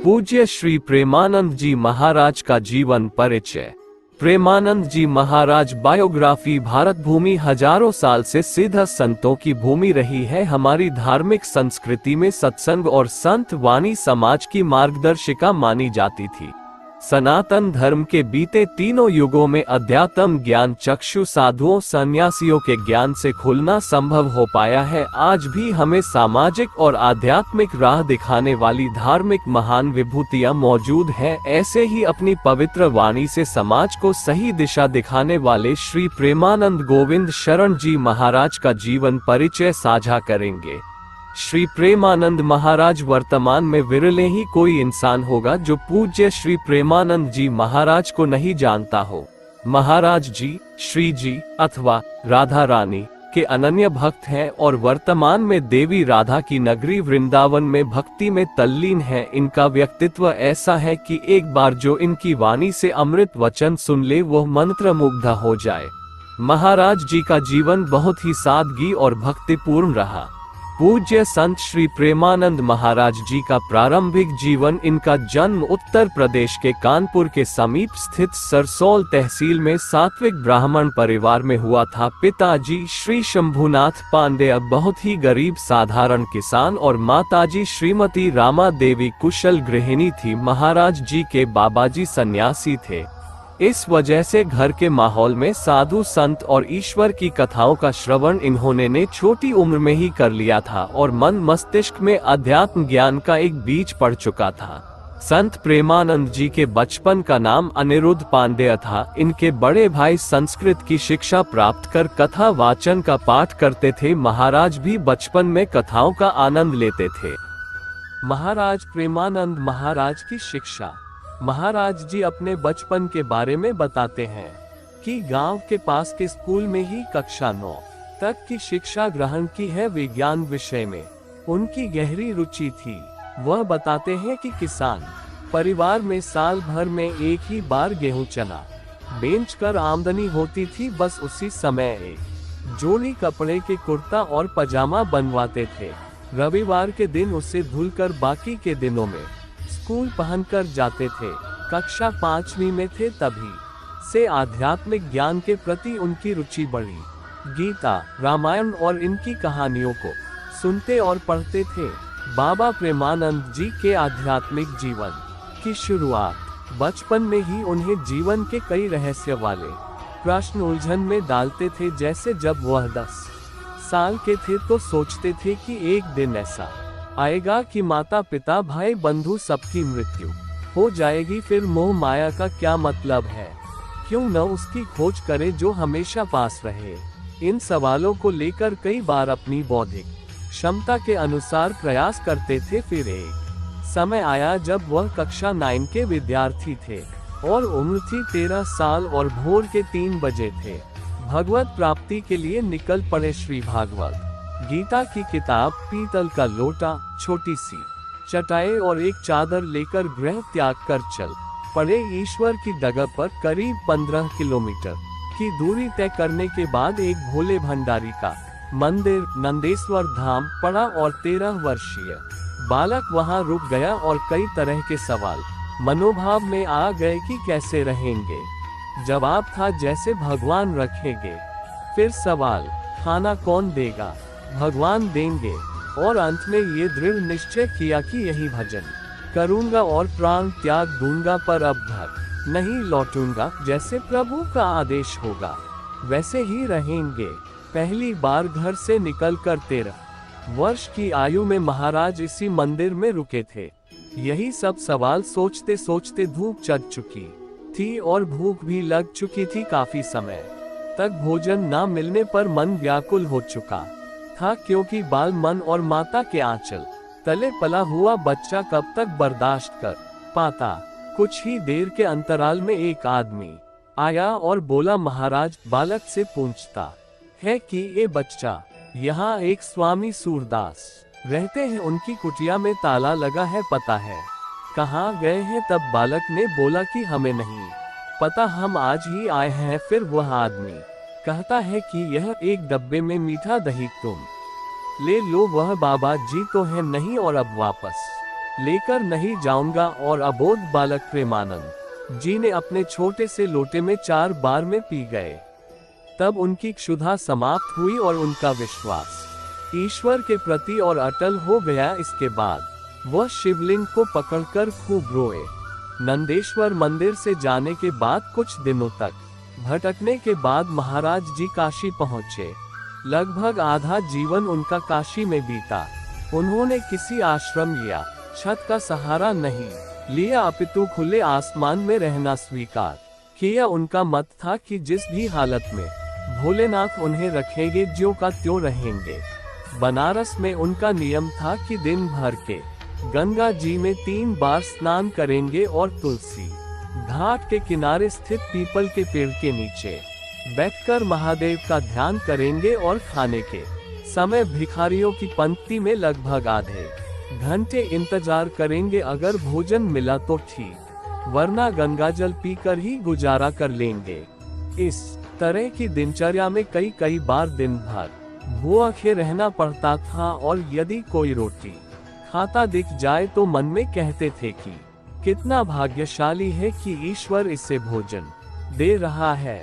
पूज्य श्री प्रेमानंद जी महाराज का जीवन परिचय। प्रेमानंद जी महाराज बायोग्राफी। भारत भूमि हजारों साल से सिद्ध संतों की भूमि रही है। हमारी धार्मिक संस्कृति में सत्संग और संत वाणी समाज की मार्गदर्शिका मानी जाती थी। सनातन धर्म के बीते तीनों युगों में अध्यात्म ज्ञान चक्षु साधुओं सन्यासियों के ज्ञान से खुलना संभव हो पाया है। आज भी हमें सामाजिक और आध्यात्मिक राह दिखाने वाली धार्मिक महान विभूतियां मौजूद हैं। ऐसे ही अपनी पवित्र वाणी से समाज को सही दिशा दिखाने वाले श्री प्रेमानंद गोविंद शरण जी महाराज का जीवन परिचय साझा करेंगे। श्री प्रेमानंद महाराज वर्तमान में विरले ही कोई इंसान होगा जो पूज्य श्री प्रेमानंद जी महाराज को नहीं जानता हो। महाराज जी श्री जी अथवा राधा रानी के अनन्य भक्त हैं और वर्तमान में देवी राधा की नगरी वृंदावन में भक्ति में तल्लीन है। इनका व्यक्तित्व ऐसा है कि एक बार जो इनकी वाणी से अमृत वचन सुन ले वह मंत्रमुग्ध हो जाए। महाराज जी का जीवन बहुत ही सादगी और भक्तिपूर्ण रहा। पूज्य संत श्री प्रेमानंद महाराज जी का प्रारंभिक जीवन। इनका जन्म उत्तर प्रदेश के कानपुर के समीप स्थित सरसौल तहसील में सात्विक ब्राह्मण परिवार में हुआ था। पिताजी श्री शंभुनाथ पांडेय बहुत ही गरीब साधारण किसान और माताजी श्रीमती रामा देवी कुशल गृहिणी थी। महाराज जी के बाबाजी सन्यासी थे। इस वजह से घर के माहौल में साधु संत और ईश्वर की कथाओं का श्रवण इन्होंने छोटी उम्र में ही कर लिया था और मन मस्तिष्क में अध्यात्म ज्ञान का एक बीज पड़ चुका था। संत प्रेमानंद जी के बचपन का नाम अनिरुद्ध पांडेय था। इनके बड़े भाई संस्कृत की शिक्षा प्राप्त कर कथा वाचन का पाठ करते थे। महाराज भी बचपन में कथाओं का आनंद लेते थे। महाराज प्रेमानंद महाराज की शिक्षा। महाराज जी अपने बचपन के बारे में बताते हैं कि गांव के पास के स्कूल में ही कक्षा 9 तक की शिक्षा ग्रहण की है। विज्ञान विषय में उनकी गहरी रुचि थी। वह बताते हैं कि किसान परिवार में साल भर में एक ही बार गेहूं चना बेचकर आमदनी होती थी। बस उसी समय एक जोड़ी कपड़े के कुर्ता और पजामा बनवाते थे। रविवार के दिन उसे धुलकर बाकी के दिनों में स्कूल पहनकर जाते थे। कक्षा 5वीं में थे तभी से आध्यात्मिक ज्ञान के प्रति उनकी रुचि बढ़ी। गीता रामायण और इनकी कहानियों को सुनते और पढ़ते थे। बाबा प्रेमानंद जी के आध्यात्मिक जीवन की शुरुआत बचपन में ही उन्हें जीवन के कई रहस्य वाले प्रश्न उलझन में डालते थे। जैसे जब वह 10 साल के थे तो सोचते थे कि एक दिन ऐसा आएगा कि माता पिता भाई बंधु सबकी मृत्यु हो जाएगी। फिर मोह माया का क्या मतलब है, क्यों न उसकी खोज करे जो हमेशा पास रहे। इन सवालों को लेकर कई बार अपनी बौद्धिक क्षमता के अनुसार प्रयास करते थे। फिर एक समय आया जब वह कक्षा 9 के विद्यार्थी थे और उम्र थी 13 साल और भोर के 3 बजे थे। भगवत प्राप्ति के लिए निकल पड़े। श्री भागवत गीता की किताब, पीतल का लोटा, छोटी सी चटाई और एक चादर लेकर गृह त्याग कर चल पड़े। ईश्वर की डगर पर करीब 15 किलोमीटर की दूरी तय करने के बाद एक भोले भंडारी का मंदिर नंदेश्वर धाम पड़ा और 13 वर्षीय बालक वहां रुक गया और कई तरह के सवाल मनोभाव में आ गए कि कैसे रहेंगे। जवाब था जैसे भगवान रखेंगे। फिर सवाल खाना कौन देगा, भगवान देंगे। और अंत में ये दृढ़ निश्चय किया कि यही भजन करूंगा और प्राण त्याग दूंगा, पर अब घर नहीं लौटूंगा। जैसे प्रभु का आदेश होगा वैसे ही रहेंगे। पहली बार घर से निकलकर 13 वर्ष की आयु में महाराज इसी मंदिर में रुके थे। यही सब सवाल सोचते सोचते धूप चढ़ चुकी थी और भूख भी लग चुकी थी। काफी समय तक भोजन न मिलने पर मन व्याकुल हो चुका था, क्योंकि बाल मन और माता के आंचल तले पला हुआ बच्चा कब तक बर्दाश्त कर पाता। कुछ ही देर के अंतराल में एक आदमी आया और बोला, महाराज बालक से पूछता है कि ये बच्चा यहाँ एक स्वामी सूरदास रहते हैं, उनकी कुटिया में ताला लगा है, पता है कहाँ गए हैं? तब बालक ने बोला कि हमें नहीं पता, हम आज ही आए हैं। फिर वह आदमी कहता है कि यह एक डब्बे में मीठा दही तुम ले लो। वह बाबा जी तो है नहीं और अब वापस लेकर नहीं जाऊंगा। और अबोध बालक प्रेमानंद जी ने अपने छोटे से लोटे में 4 बार में पी गए। तब उनकी क्षुधा समाप्त हुई और उनका विश्वास ईश्वर के प्रति और अटल हो गया। इसके बाद वह शिवलिंग को पकड़कर खूब रोए। नंदेश्वर मंदिर से जाने के बाद कुछ दिनों तक भटकने के बाद महाराज जी काशी पहुंचे। लगभग आधा जीवन उनका काशी में बीता। उन्होंने किसी आश्रम या छत का सहारा नहीं लिया, अपितु खुले आसमान में रहना स्वीकार किया। उनका मत था कि जिस भी हालत में भोलेनाथ उन्हें रखेंगे ज्यों का त्यों रहेंगे। बनारस में उनका नियम था कि दिन भर के गंगा जी में 3 बार स्नान करेंगे और तुलसी घाट के किनारे स्थित पीपल के पेड़ के नीचे बैठकर महादेव का ध्यान करेंगे और खाने के समय भिखारियों की पंक्ति में लगभग आधे घंटे इंतजार करेंगे। अगर भोजन मिला तो ठीक, वरना गंगाजल पीकर ही गुजारा कर लेंगे। इस तरह की दिनचर्या में कई बार दिन भर भूखे रहना पड़ता था और यदि कोई रोटी खाता दिख जाए तो मन में कहते थे कि कितना भाग्यशाली है कि ईश्वर इसे भोजन दे रहा है।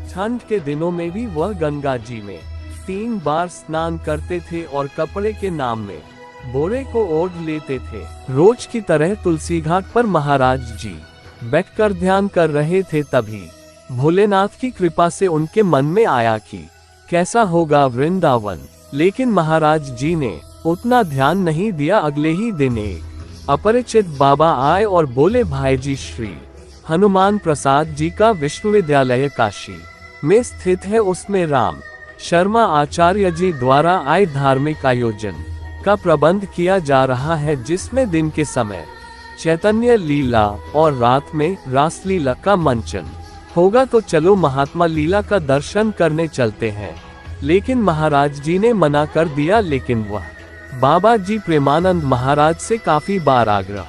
ठंड के दिनों में भी वह गंगा जी में 3 बार स्नान करते थे और कपड़े के नाम में बोरे को ओढ़ लेते थे। रोज की तरह तुलसी घाट पर महाराज जी बैठकर ध्यान कर रहे थे। तभी भोलेनाथ की कृपा से उनके मन में आया कि कैसा होगा वृंदावन। लेकिन महाराज जी ने उतना ध्यान नहीं दिया। अगले ही दिन एक अपरिचित बाबा आए और बोले, भाई जी श्री हनुमान प्रसाद जी का विश्वविद्यालय काशी में स्थित है, उसमें राम शर्मा आचार्य जी द्वारा आए धार्मिक आयोजन का प्रबंध किया जा रहा है, जिसमें दिन के समय चैतन्य लीला और रात में रासलीला का मंचन होगा। तो चलो महात्मा लीला का दर्शन करने चलते हैं। लेकिन महाराज जी ने मना कर दिया। लेकिन वह बाबा जी प्रेमानंद महाराज से काफी बार आग्रह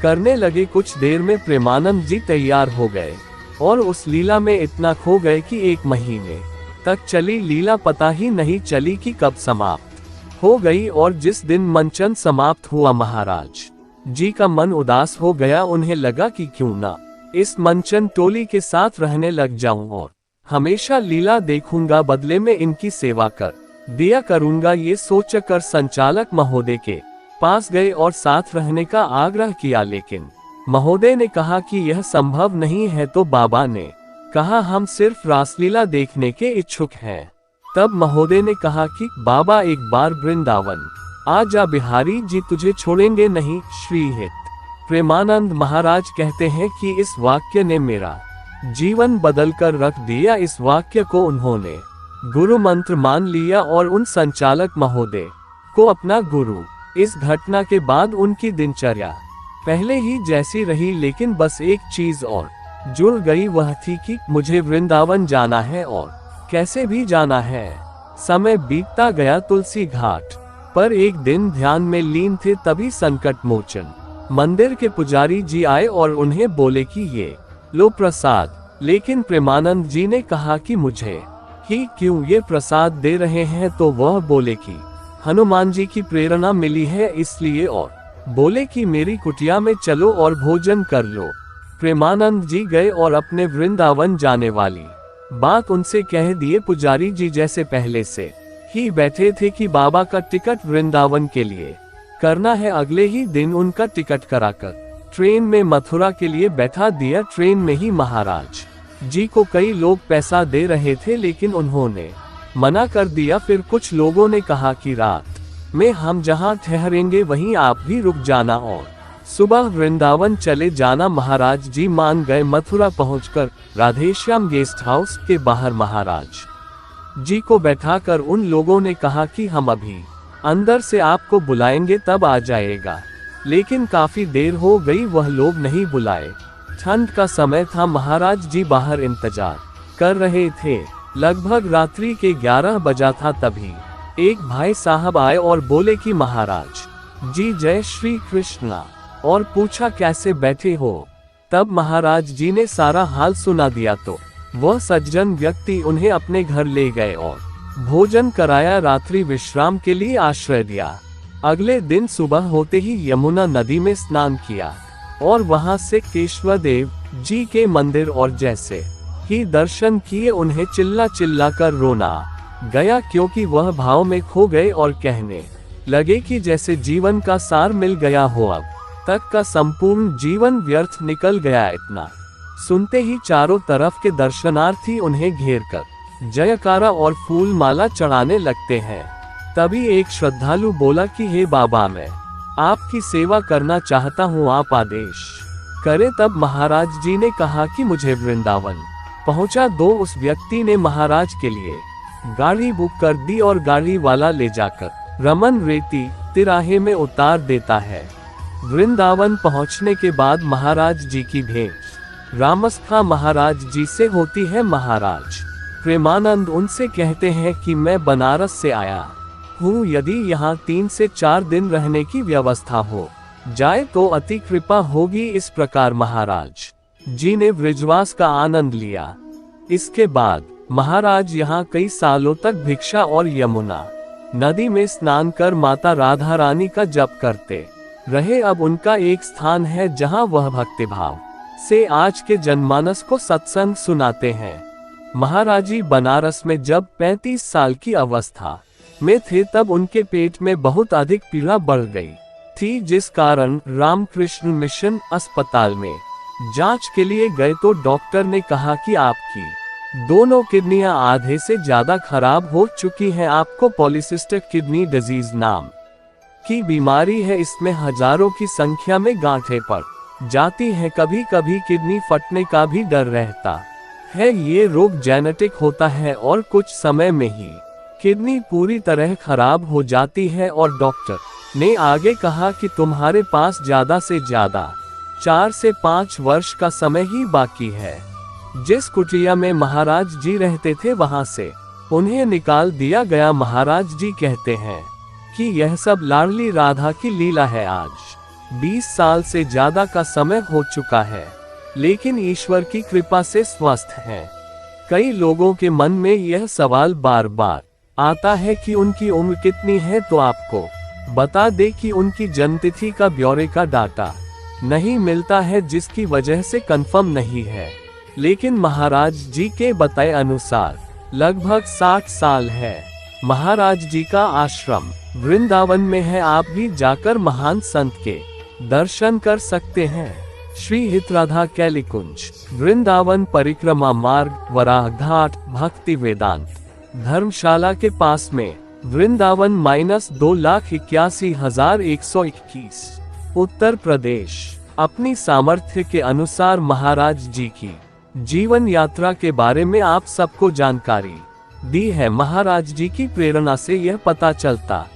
करने लगे। कुछ देर में प्रेमानंद जी तैयार हो गए और उस लीला में इतना खो गए कि 1 महीने तक चली लीला पता ही नहीं चली कि कब समाप्त हो गई। और जिस दिन मंचन समाप्त हुआ महाराज जी का मन उदास हो गया। उन्हें लगा कि क्यों ना इस मंचन टोली के साथ रहने लग जाऊं और हमेशा लीला देखूंगा, बदले में इनकी सेवा कर दिया करूंगा। ये सोचकर संचालक महोदय के पास गए और साथ रहने का आग्रह किया। लेकिन महोदय ने कहा कि यह संभव नहीं है। तो बाबा ने कहा, हम सिर्फ रासलीला देखने के इच्छुक हैं। तब महोदय ने कहा कि बाबा एक बार वृंदावन आ जा, बिहारी जी तुझे छोड़ेंगे नहीं। श्रीहित प्रेमानंद महाराज कहते हैं कि इस वाक्य ने मेरा जीवन बदल कर रख दिया। इस वाक्य को उन्होंने गुरु मंत्र मान लिया और उन संचालक महोदय को अपना गुरु। इस घटना के बाद उनकी दिनचर्या पहले ही जैसी रही, लेकिन बस एक चीज और जुड़ गई। वह थी कि मुझे वृंदावन जाना है और कैसे भी जाना है। समय बीतता गया। तुलसी घाट पर एक दिन ध्यान में लीन थे, तभी संकट मोचन मंदिर के पुजारी जी आए और उन्हें बोले कि ये लो प्रसाद। लेकिन प्रेमानंद जी ने कहा कि मुझे ही क्यों ये प्रसाद दे रहे हैं। तो वह बोले कि हनुमान जी की प्रेरणा मिली है इसलिए, और बोले कि मेरी कुटिया में चलो और भोजन कर लो। प्रेमानंद जी गए और अपने वृंदावन जाने वाली बात उनसे कह दिए। पुजारी जी जैसे पहले से ही बैठे थे कि बाबा का टिकट वृंदावन के लिए करना है। अगले ही दिन उनका टिकट कराकर ट्रेन में मथुरा के लिए बैठा दिया। ट्रेन में ही महाराज जी को कई लोग पैसा दे रहे थे, लेकिन उन्होंने मना कर दिया। फिर कुछ लोगों ने कहा कि रात में हम जहां ठहरेंगे वहीं आप भी रुक जाना और सुबह वृंदावन चले जाना। महाराज जी मान गए। मथुरा पहुंचकर राधेश्याम गेस्ट हाउस के बाहर महाराज जी को बैठाकर उन लोगों ने कहा कि हम अभी अंदर से आपको बुलाएंगे, तब आ जाएगा। लेकिन काफी देर हो गई, वह लोग नहीं बुलाए। ठंड का समय था। महाराज जी बाहर इंतजार कर रहे थे। लगभग रात्रि के 11 बजा था। तभी एक भाई साहब आए और बोले कि महाराज जी जय श्री कृष्णा, और पूछा कैसे बैठे हो। तब महाराज जी ने सारा हाल सुना दिया। तो वह सज्जन व्यक्ति उन्हें अपने घर ले गए और भोजन कराया, रात्रि विश्राम के लिए आश्रय दिया। अगले दिन सुबह होते ही यमुना नदी में स्नान किया और वहां से केशवदेव जी के मंदिर और जैसे ही दर्शन किए उन्हें चिल्ला चिल्ला कर रोना गया, क्योंकि वह भाव में खो गए और कहने लगे कि जैसे जीवन का सार मिल गया हो, अब तक का संपूर्ण जीवन व्यर्थ निकल गया। इतना सुनते ही चारों तरफ के दर्शनार्थी उन्हें घेर कर जयकारा और फूल माला चढ़ाने लगते हैं। तभी एक श्रद्धालु बोला कि हे बाबा, मैं आपकी सेवा करना चाहता हूँ, आप आदेश करे। तब महाराज जी ने कहा कि मुझे वृंदावन पहुंचा दो। उस व्यक्ति ने महाराज के लिए गाड़ी बुक कर दी और गाड़ी वाला ले जाकर रमन रेती तिराहे में उतार देता है। वृंदावन पहुंचने के बाद महाराज जी की भेंट रामस्था महाराज जी से होती है। महाराज प्रेमानंद उनसे कहते हैं कि मैं बनारस से आया हूँ, यदि यहाँ 3 से 4 दिन रहने की व्यवस्था हो जाए तो अति कृपा होगी। इस प्रकार महाराज जी ने ब्रजवास का आनंद लिया। इसके बाद महाराज यहाँ कई सालों तक भिक्षा और यमुना नदी में स्नान कर माता राधा रानी का जप करते रहे। अब उनका एक स्थान है जहाँ वह भक्तिभाव से आज के जनमानस को सत्संग सुनाते हैं। महाराज जी बनारस में जब 35 साल की अवस्था में थे तब उनके पेट में बहुत अधिक पीड़ा बढ़ गई थी, जिस कारण रामकृष्ण मिशन अस्पताल में जांच के लिए गए तो डॉक्टर ने कहा कि आपकी दोनों किडनियां आधे से ज्यादा खराब हो चुकी हैं, आपको पॉलीसिस्टिक किडनी डिजीज नाम की बीमारी है। इसमें हजारों की संख्या में गांठें पड़ जाती हैं, कभी कभी किडनी फटने का भी डर रहता है। ये रोग जेनेटिक होता है और कुछ समय में ही किडनी पूरी तरह खराब हो जाती है। और डॉक्टर ने आगे कहा कि तुम्हारे पास ज्यादा से ज्यादा 4 से 5 वर्ष का समय ही बाकी है। जिस कुटिया में महाराज जी रहते थे वहां से उन्हें निकाल दिया गया। महाराज जी कहते हैं कि यह सब लाडली राधा की लीला है। आज 20 साल से ज्यादा का समय हो चुका है, लेकिन ईश्वर की कृपा से स्वस्थ हैं। कई लोगों के मन में यह सवाल बार बार आता है कि उनकी उम्र कितनी है, तो आपको बता दे कि उनकी जन्मतिथि का ब्यौरे का डाटा नहीं मिलता है, जिसकी वजह से कंफर्म नहीं है। लेकिन महाराज जी के बताए अनुसार लगभग 60 साल है। महाराज जी का आश्रम वृंदावन में है, आप भी जाकर महान संत के दर्शन कर सकते हैं। श्री हितराधा कैलिकुंज, वृंदावन परिक्रमा मार्ग, वराह घाट, भक्ति वेदांत धर्मशाला के पास में, वृंदावन -2,81,121, उत्तर प्रदेश। अपनी सामर्थ्य के अनुसार महाराज जी की जीवन यात्रा के बारे में आप सबको जानकारी दी है। महाराज जी की प्रेरणा से यह पता चलता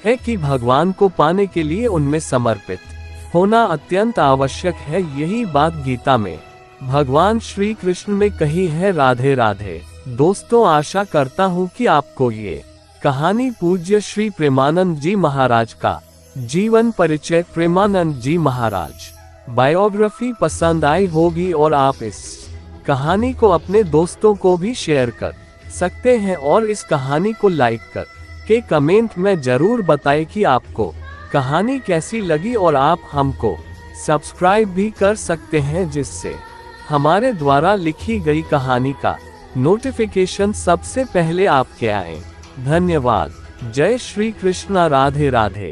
है कि भगवान को पाने के लिए उनमें समर्पित होना अत्यंत आवश्यक है। यही बात गीता में भगवान श्री कृष्ण में कही है। राधे राधे। दोस्तों, आशा करता हूँ कि आपको ये कहानी पूज्य श्री प्रेमानंद जी महाराज का जीवन परिचय, प्रेमानंद जी महाराज बायोग्राफी पसंद आई होगी और आप इस कहानी को अपने दोस्तों को भी शेयर कर सकते हैं। और इस कहानी को लाइक कर के कमेंट में जरूर बताएं कि आपको कहानी कैसी लगी, और आप हमको सब्सक्राइब भी कर सकते हैं, जिससे हमारे द्वारा लिखी गई कहानी का नोटिफिकेशन सबसे पहले आपके आए। धन्यवाद। जय श्री कृष्णा। राधे राधे।